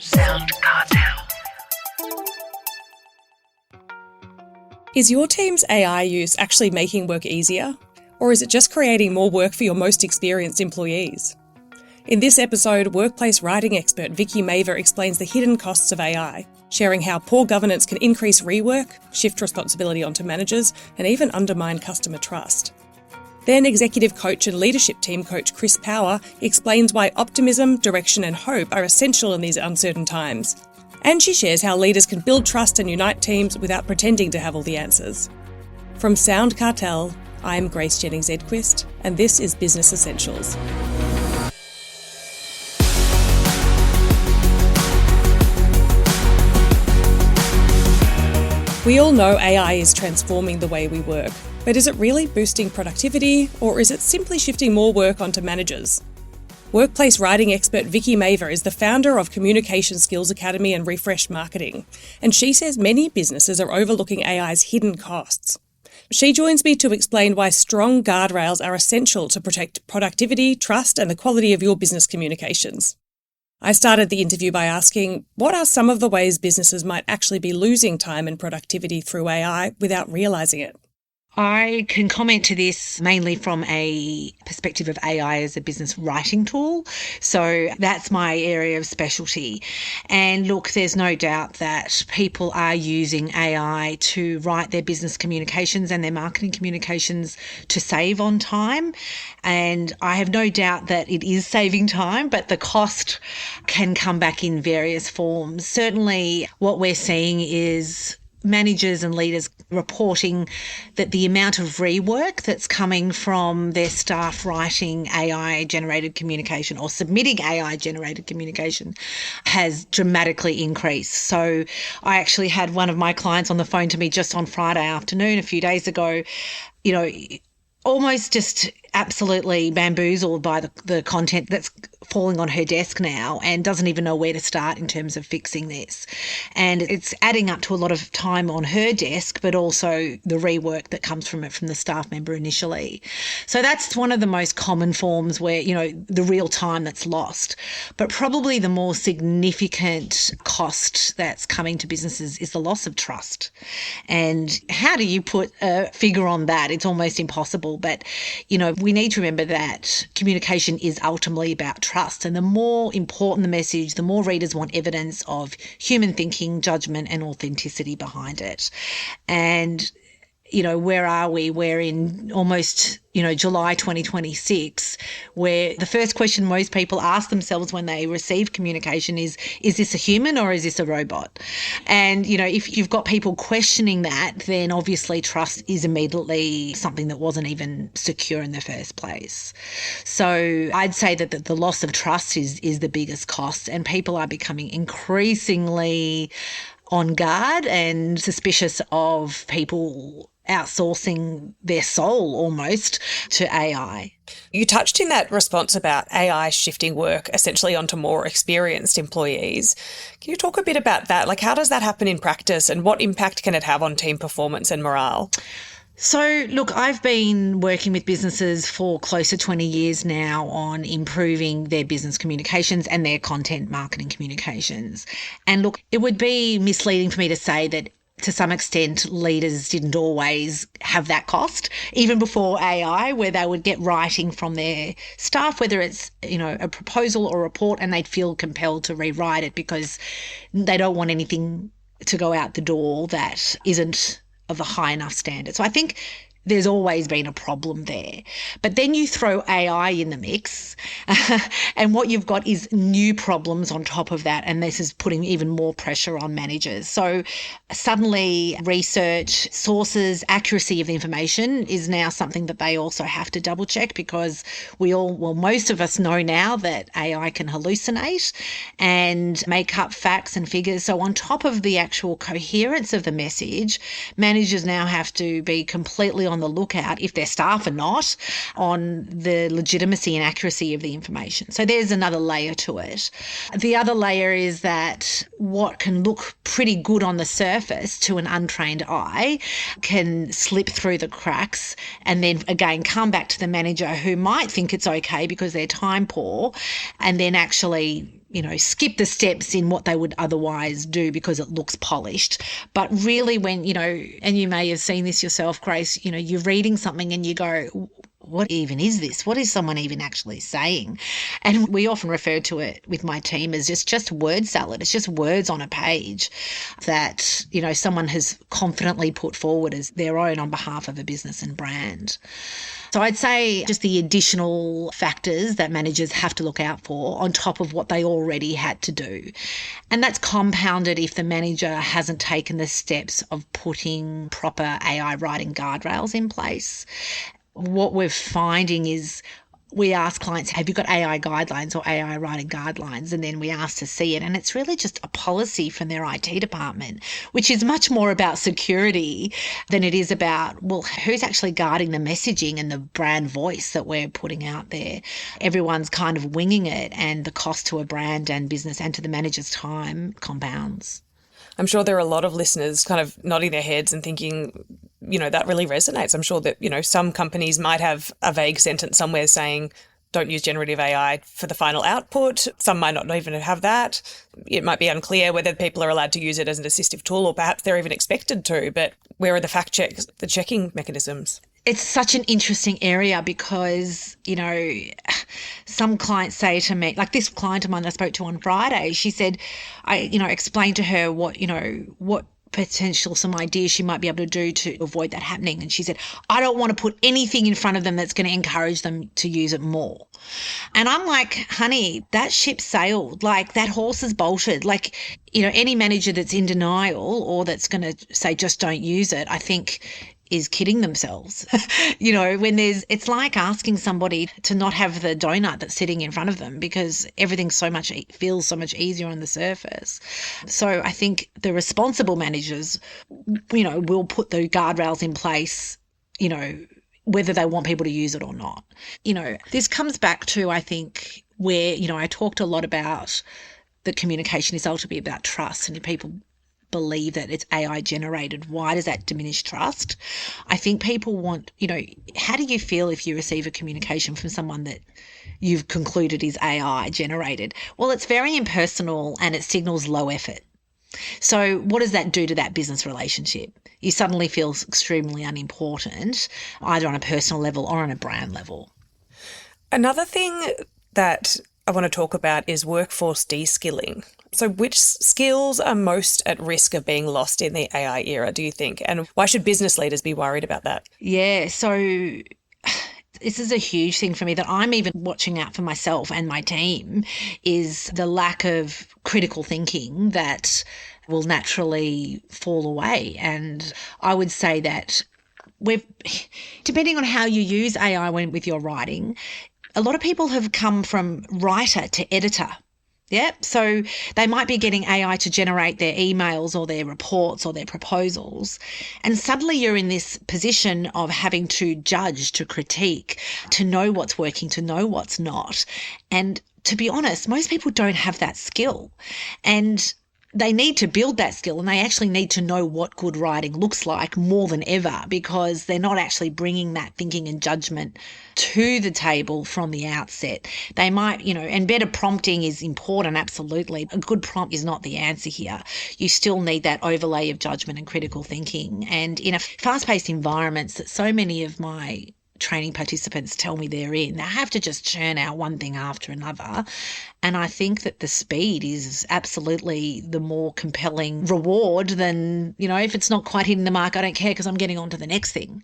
Sound Cartel. Is your team's AI use actually making work easier? Or is it just creating more work for your most experienced employees? In this episode, workplace writing expert Vikki Maver explains the hidden costs of AI, sharing how poor governance can increase rework, shift responsibility onto managers, and even undermine customer trust. Then executive coach and leadership team coach Chris Power explains why optimism, direction and hope are essential in these uncertain times. And she shares how leaders can build trust and unite teams without pretending to have all the answers. From Sound Cartel, I'm Grace Jennings-Edquist, and this is Business Essentials. We all know AI is transforming the way we work, but is it really boosting productivity, or is it simply shifting more work onto managers? Workplace writing expert Vikki Maver is the founder of Communication Skills Academy and Refresh Marketing, and she says many businesses are overlooking AI's hidden costs. She joins me to explain why strong guardrails are essential to protect productivity, trust, and the quality of your business communications. I started the interview by asking, what are some of the ways businesses might actually be losing time and productivity through AI without realising it? I can comment to this mainly from a perspective of AI as a business writing tool. So that's my area of specialty. And look, there's no doubt that people are using AI to write their business communications and their marketing communications to save on time. And I have no doubt that it is saving time, but the cost can come back in various forms. Certainly what we're seeing is managers and leaders reporting that the amount of rework that's coming from their staff writing AI-generated communication or submitting AI-generated communication has dramatically increased. So I actually had one of my clients on the phone to me just on Friday afternoon a few days ago, almost just absolutely bamboozled by the content that's falling on her desk now and doesn't even know where to start in terms of fixing this. And it's adding up to a lot of time on her desk, but also the rework that comes from it from the staff member initially. So that's one of the most common forms where, the real time that's lost. But probably the more significant cost that's coming to businesses is the loss of trust. And how do you put a figure on that? It's almost impossible. But, we need to remember that communication is ultimately about trust. And the more important the message, the more readers want evidence of human thinking, judgment, and authenticity behind it. And where are we? We're in almost, July 2026, where the first question most people ask themselves when they receive communication is this a human or is this a robot? And, if you've got people questioning that, then obviously trust is immediately something that wasn't even secure in the first place. So I'd say that the loss of trust is the biggest cost, and people are becoming increasingly on guard and suspicious of people outsourcing their soul almost to AI. You touched in that response about AI shifting work essentially onto more experienced employees. Can you talk a bit about that? Like, how does that happen in practice and what impact can it have on team performance and morale? So, look, I've been working with businesses for close to 20 years now on improving their business communications and their content marketing communications. And look, it would be misleading for me to say that to some extent, leaders didn't always have that cost, even before AI, where they would get writing from their staff, whether it's, a proposal or report, and they'd feel compelled to rewrite it because they don't want anything to go out the door that isn't of a high enough standard. So I think there's always been a problem there. But then you throw AI in the mix and what you've got is new problems on top of that, and this is putting even more pressure on managers. So suddenly research, sources, accuracy of the information is now something that they also have to double check, because most of us know now that AI can hallucinate and make up facts and figures. So on top of the actual coherence of the message, managers now have to be completely on the lookout, if their staff are not, on the legitimacy and accuracy of the information. So there's another layer to it. The other layer is that what can look pretty good on the surface to an untrained eye can slip through the cracks and then again come back to the manager, who might think it's okay because they're time poor, and then actually skip the steps in what they would otherwise do because it looks polished. But really when, and you may have seen this yourself, Grace, you're reading something and you go, what even is this? What is someone even actually saying? And we often refer to it with my team as just word salad. It's just words on a page that, someone has confidently put forward as their own on behalf of a business and brand. So I'd say just the additional factors that managers have to look out for on top of what they already had to do. And that's compounded if the manager hasn't taken the steps of putting proper AI writing guardrails in place. What we're finding is we ask clients, have you got AI guidelines or AI writing guidelines? And then we ask to see it. And it's really just a policy from their IT department, which is much more about security than it is about, well, who's actually guarding the messaging and the brand voice that we're putting out there. Everyone's kind of winging it, and the cost to a brand and business and to the manager's time compounds. I'm sure there are a lot of listeners kind of nodding their heads and thinking, that really resonates. I'm sure that, some companies might have a vague sentence somewhere saying, don't use generative AI for the final output. Some might not even have that. It might be unclear whether people are allowed to use it as an assistive tool, or perhaps they're even expected to. But where are the fact checks, the checking mechanisms? It's such an interesting area because, some clients say to me, like this client of mine I spoke to on Friday, she said, I explained to her what potential, some ideas she might be able to do to avoid that happening. And she said, I don't want to put anything in front of them that's going to encourage them to use it more. And I'm like, honey, that ship sailed. Like, that horse is bolted. Like, any manager that's in denial or that's going to say, just don't use it, I think is kidding themselves. It's like asking somebody to not have the donut that's sitting in front of them because everything feels so much easier on the surface. So I think the responsible managers, will put the guardrails in place, whether they want people to use it or not. This comes back to, I think, where, I talked a lot about the communication is ultimately about trust, and if people believe that it's AI generated, why does that diminish trust? I think people want, how do you feel if you receive a communication from someone that you've concluded is AI generated? Well, it's very impersonal and it signals low effort. So what does that do to that business relationship? You suddenly feel extremely unimportant, either on a personal level or on a brand level. Another thing that I want to talk about is workforce de-skilling. So which skills are most at risk of being lost in the AI era, do you think? And why should business leaders be worried about that? Yeah, so this is a huge thing for me that I'm even watching out for myself and my team, is the lack of critical thinking that will naturally fall away. And I would say that depending on how you use AI with your writing, a lot of people have come from writer to editor. Yeah, so they might be getting AI to generate their emails or their reports or their proposals. And suddenly you're in this position of having to judge, to critique, to know what's working, to know what's not. And to be honest, most people don't have that skill. And they need to build that skill, and they actually need to know what good writing looks like more than ever, because they're not actually bringing that thinking and judgment to the table from the outset. They might, and better prompting is important, absolutely. A good prompt is not the answer here. You still need that overlay of judgment and critical thinking. And in a fast-paced environments that so many of my training participants tell me they're in, they have to just churn out one thing after another. And I think that the speed is absolutely the more compelling reward than, if it's not quite hitting the mark, I don't care because I'm getting on to the next thing.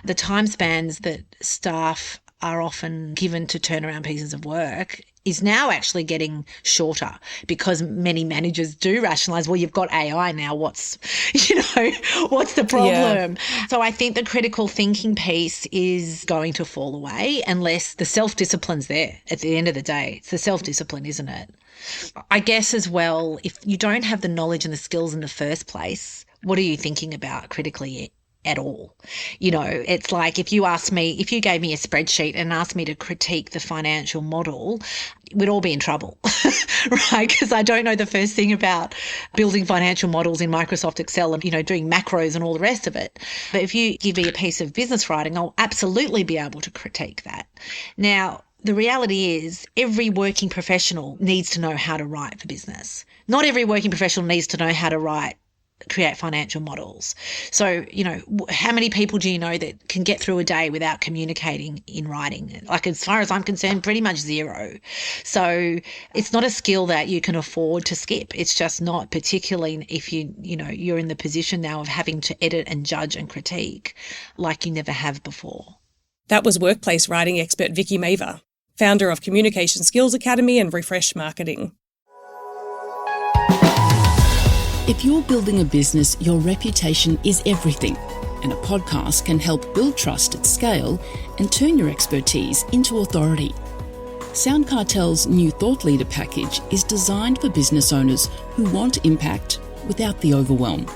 The time spans that staff are often given to turn around pieces of work is now actually getting shorter because many managers do rationalise, well, you've got AI now, what's the problem? Yeah. So I think the critical thinking piece is going to fall away unless the self-discipline's there. At the end of the day, it's the self-discipline, isn't it? I guess as well, if you don't have the knowledge and the skills in the first place, what are you thinking about critically at all? It's like if you gave me a spreadsheet and asked me to critique the financial model, we'd all be in trouble, right? Because I don't know the first thing about building financial models in Microsoft Excel and, doing macros and all the rest of it. But if you give me a piece of business writing, I'll absolutely be able to critique that. Now, The reality is every working professional needs to know how to write for business. Not every working professional needs to know how to create financial models. So, how many people do you know that can get through a day without communicating in writing? Like, as far as I'm concerned, pretty much zero. So it's not a skill that you can afford to skip. It's just not, particularly if you're in the position now of having to edit and judge and critique like you never have before. That was workplace writing expert Vikki Maver, founder of Communication Skills Academy and Refresh Marketing. If you're building a business, your reputation is everything, and a podcast can help build trust at scale and turn your expertise into authority. Sound Cartel's new Thought Leader package is designed for business owners who want impact without the overwhelm.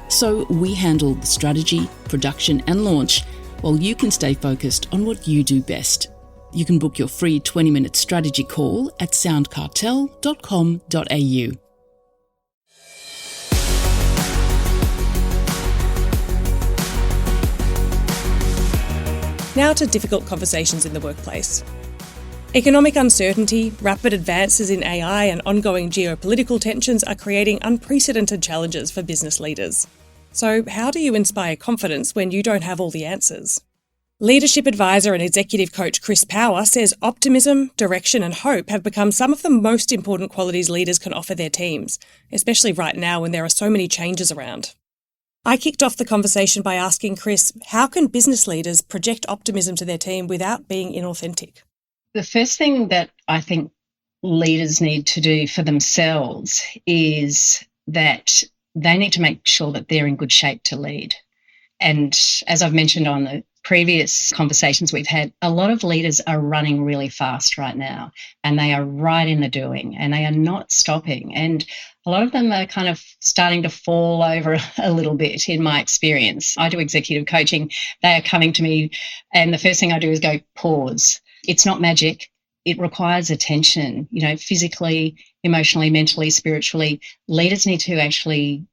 So we handle the strategy, production and launch, while you can stay focused on what you do best. You can book your free 20-minute strategy call at soundcartel.com.au. Now to difficult conversations in the workplace. Economic uncertainty, rapid advances in AI and ongoing geopolitical tensions are creating unprecedented challenges for business leaders. So how do you inspire confidence when you don't have all the answers? Leadership advisor and executive coach Chris Power says optimism, direction and hope have become some of the most important qualities leaders can offer their teams, especially right now when there are so many changes around. I kicked off the conversation by asking Chris, how can business leaders project optimism to their team without being inauthentic? The first thing that I think leaders need to do for themselves is that they need to make sure that they're in good shape to lead. And as I've mentioned on the previous conversations we've had, a lot of leaders are running really fast right now, and they are right in the doing, and they are not stopping. And a lot of them are kind of starting to fall over a little bit, in my experience. I do executive coaching. They are coming to me, and the first thing I do is go, pause. It's not magic. It requires attention, physically, emotionally, mentally, spiritually. Leaders need to actually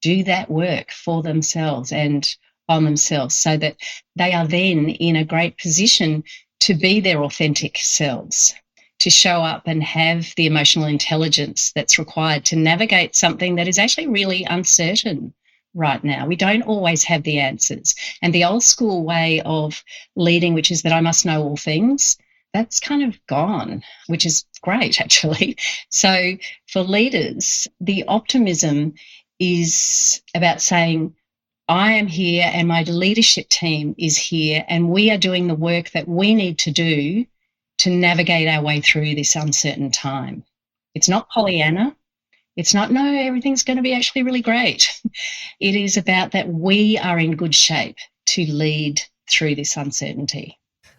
do that work for themselves and on themselves so that they are then in a great position to be their authentic selves, to show up and have the emotional intelligence that's required to navigate something that is actually really uncertain right now. We don't always have the answers. And the old school way of leading, which is that I must know all things, that's kind of gone, which is great, actually. So for leaders, the optimism is about saying, I am here and my leadership team is here and we are doing the work that we need to do to navigate our way through this uncertain time. It's not Pollyanna. It's not, no, everything's going to be actually really great. It is about that we are in good shape to lead through this uncertainty.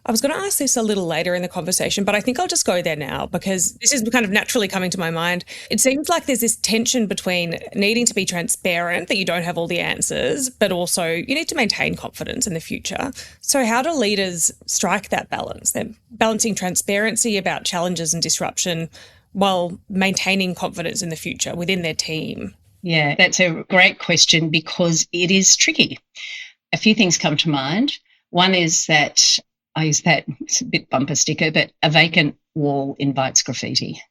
I was going to ask this a little later in the conversation, but I think I'll just go there now because this is kind of naturally coming to my mind. It seems like there's this tension between needing to be transparent, that you don't have all the answers, but also you need to maintain confidence in the future. So how do leaders strike that balance? They're balancing transparency about challenges and disruption while maintaining confidence in the future within their team. Yeah, that's a great question because it is tricky. A few things come to mind. One is that I use that, it's a bit bumper sticker, but a vacant wall invites graffiti.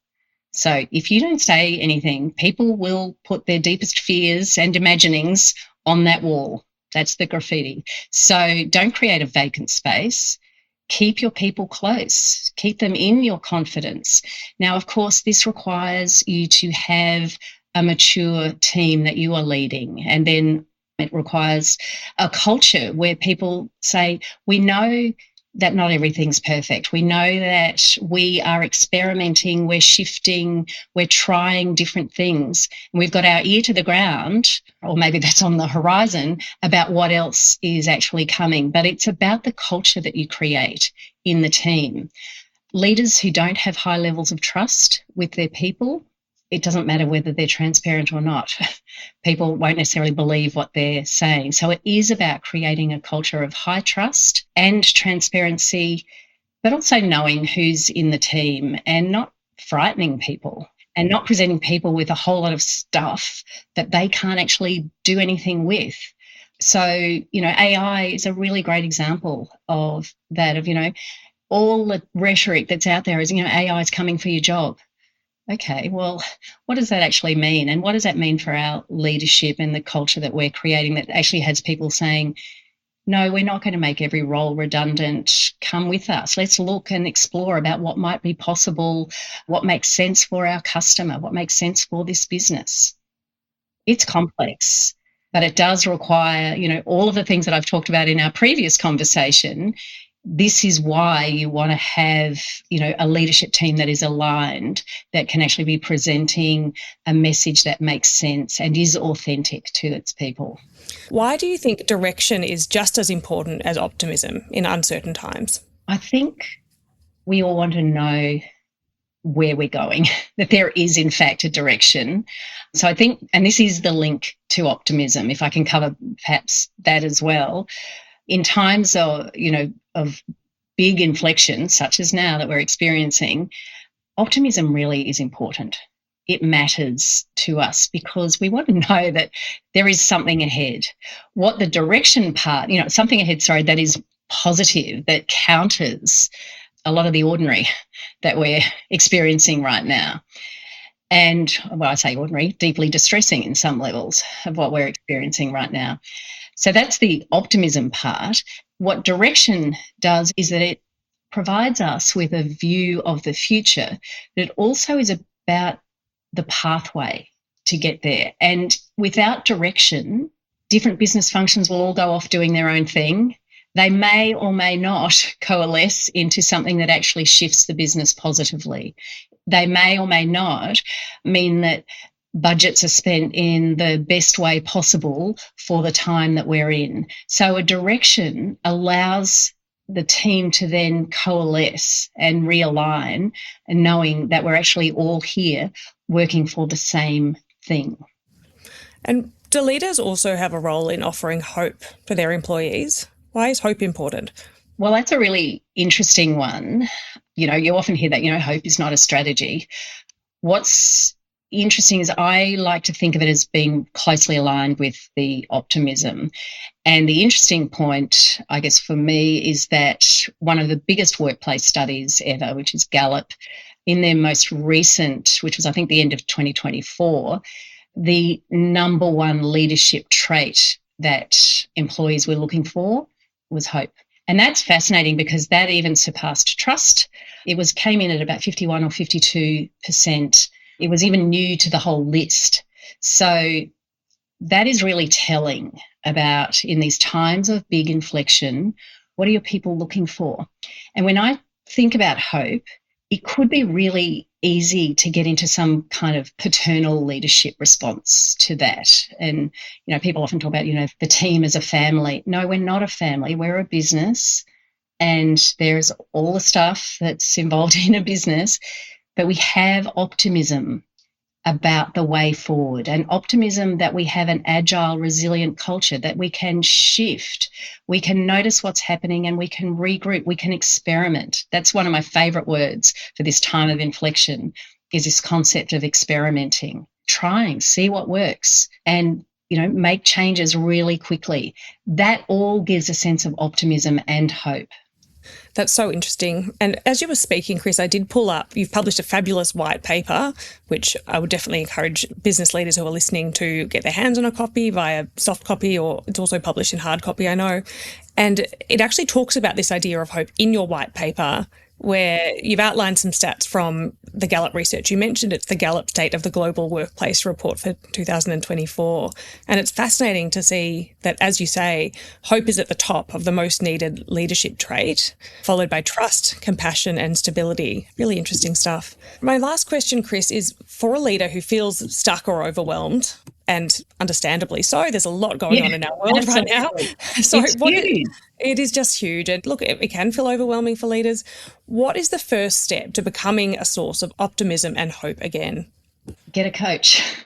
So if you don't say anything, people will put their deepest fears and imaginings on that wall. That's the graffiti. So don't create a vacant space. Keep your people close. Keep them in your confidence. Now, of course, this requires you to have a mature team that you are leading, and then it requires a culture where people say, we know that not everything's perfect. We know that we are experimenting, we're shifting, we're trying different things. And we've got our ear to the ground, or maybe that's on the horizon, about what else is actually coming. But it's about the culture that you create in the team. Leaders who don't have high levels of trust with their people, it doesn't matter whether they're transparent or not. People won't necessarily believe what they're saying. So it is about creating a culture of high trust and transparency, but also knowing who's in the team and not frightening people and not presenting people with a whole lot of stuff that they can't actually do anything with. So, AI is a really great example of that, all the rhetoric that's out there is, AI is coming for your job. Okay, well, what does that actually mean? And what does that mean for our leadership and the culture that we're creating that actually has people saying, no, we're not going to make every role redundant. Come with us. Let's look and explore about what might be possible, what makes sense for our customer, what makes sense for this business. It's complex, but it does require, all of the things that I've talked about in our previous conversation. This is why you want to have, a leadership team that is aligned, that can actually be presenting a message that makes sense and is authentic to its people. Why do you think direction is just as important as optimism in uncertain times? I think we all want to know where we're going, that there is, in fact, a direction. So I think, and this is the link to optimism, if I can cover perhaps that as well. In times of, of big inflections, such as now that we're experiencing, optimism really is important. It matters to us because we want to know that there is something ahead. What the direction part, something ahead, that is positive, that counters a lot of the ordinary that we're experiencing right now. And, well, I say ordinary, deeply distressing in some levels of what we're experiencing right now. So that's the optimism part. What direction does is that it provides us with a view of the future, but it also is about the pathway to get there. And without direction, different business functions will all go off doing their own thing. They may or may not coalesce into something that actually shifts the business positively. They may or may not mean that budgets are spent in the best way possible for the time that we're in. So a direction allows the team to then coalesce and realign, and knowing that we're actually all here working for the same thing. And do leaders also have a role in offering hope for their employees? Why is hope important? Well, that's a really interesting one. You often hear that, hope is not a strategy. What's interesting is I like to think of it as being closely aligned with the optimism. And the interesting point, I guess, for me is that one of the biggest workplace studies ever, which is Gallup, in their most recent, which was I think the end of 2024, the number one leadership trait that employees were looking for was hope. And that's fascinating because that even surpassed trust. It came in at about 51 or 52%. It was even new to the whole list. So that is really telling about, in these times of big inflection, what are your people looking for? And when I think about hope, it could be really easy to get into some kind of paternal leadership response to that. And, people often talk about, the team as a family. No, we're not a family. We're a business, and there's all the stuff that's involved in a business, but we have optimism about the way forward, and optimism that we have an agile, resilient culture, that we can shift, we can notice what's happening, and we can regroup, we can experiment. That's one of my favourite words for this time of inflection, is this concept of experimenting, trying, see what works, and make changes really quickly. That all gives a sense of optimism and hope. That's so interesting. And as you were speaking, Chris, I did pull up, you've published a fabulous white paper, which I would definitely encourage business leaders who are listening to get their hands on a copy via soft copy, or it's also published in hard copy, I know. And it actually talks about this idea of hope in your white paper, where you've outlined some stats from the Gallup research. You mentioned it's the Gallup State of the Global Workplace report for 2024. And it's fascinating to see that, as you say, hope is at the top of the most needed leadership trait, followed by trust, compassion, and stability. Really interesting stuff. My last question, Chris, is for a leader who feels stuck or overwhelmed, and understandably so, there's a lot going on in our world right now. So it is just huge. And look, it can feel overwhelming for leaders. What is the first step to becoming a source of optimism and hope again? Get a coach.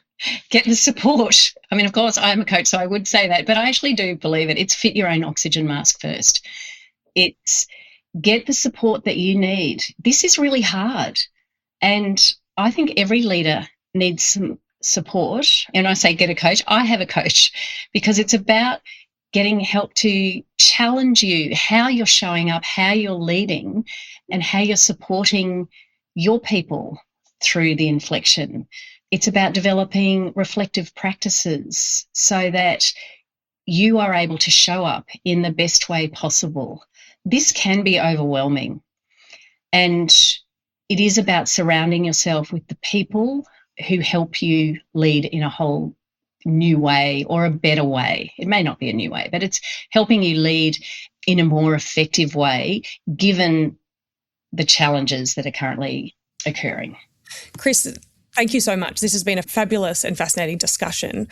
Get the support. I mean, of course, I'm a coach, so I would say that, but I actually do believe it. It's fit your own oxygen mask first. It's get the support that you need. This is really hard. And I think every leader needs some support. And I say get a coach. I have a coach, because it's about getting help to challenge you, how you're showing up, how you're leading, and how you're supporting your people through the inflection. It's about developing reflective practices so that you are able to show up in the best way possible. This can be overwhelming, and it is about surrounding yourself with the people who help you lead in a whole new way or a better way. It may not be a new way, but it's helping you lead in a more effective way given the challenges that are currently occurring. Chris, thank you so much. This has been a fabulous and fascinating discussion.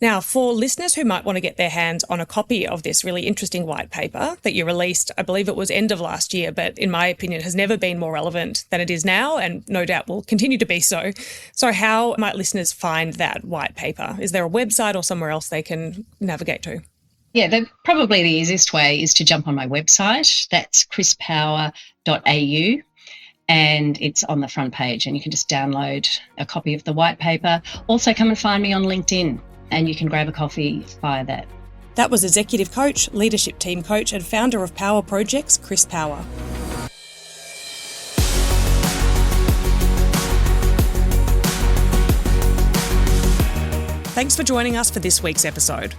Now, for listeners who might want to get their hands on a copy of this really interesting white paper that you released, I believe it was end of last year, but in my opinion has never been more relevant than it is now, and no doubt will continue to be so. So how might listeners find that white paper? Is there a website or somewhere else they can navigate to? Yeah, probably the easiest way is to jump on my website. That's chrispower.au. And it's on the front page, and you can just download a copy of the white paper. Also, come and find me on LinkedIn, and you can grab a coffee via that. That was executive coach, leadership team coach, and founder of Power Projects, Chris Power. Thanks for joining us for this week's episode.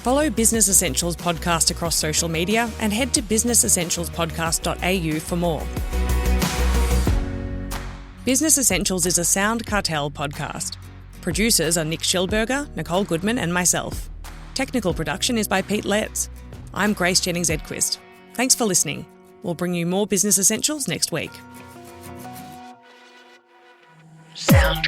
Follow Business Essentials podcast across social media and head to businessessentialspodcast.au for more. Business Essentials is a Sound Cartel podcast. Producers are Nick Schillberger, Nicole Goodman and myself. Technical production is by Pete Letts. I'm Grace Jennings-Edquist. Thanks for listening. We'll bring you more Business Essentials next week. Sound.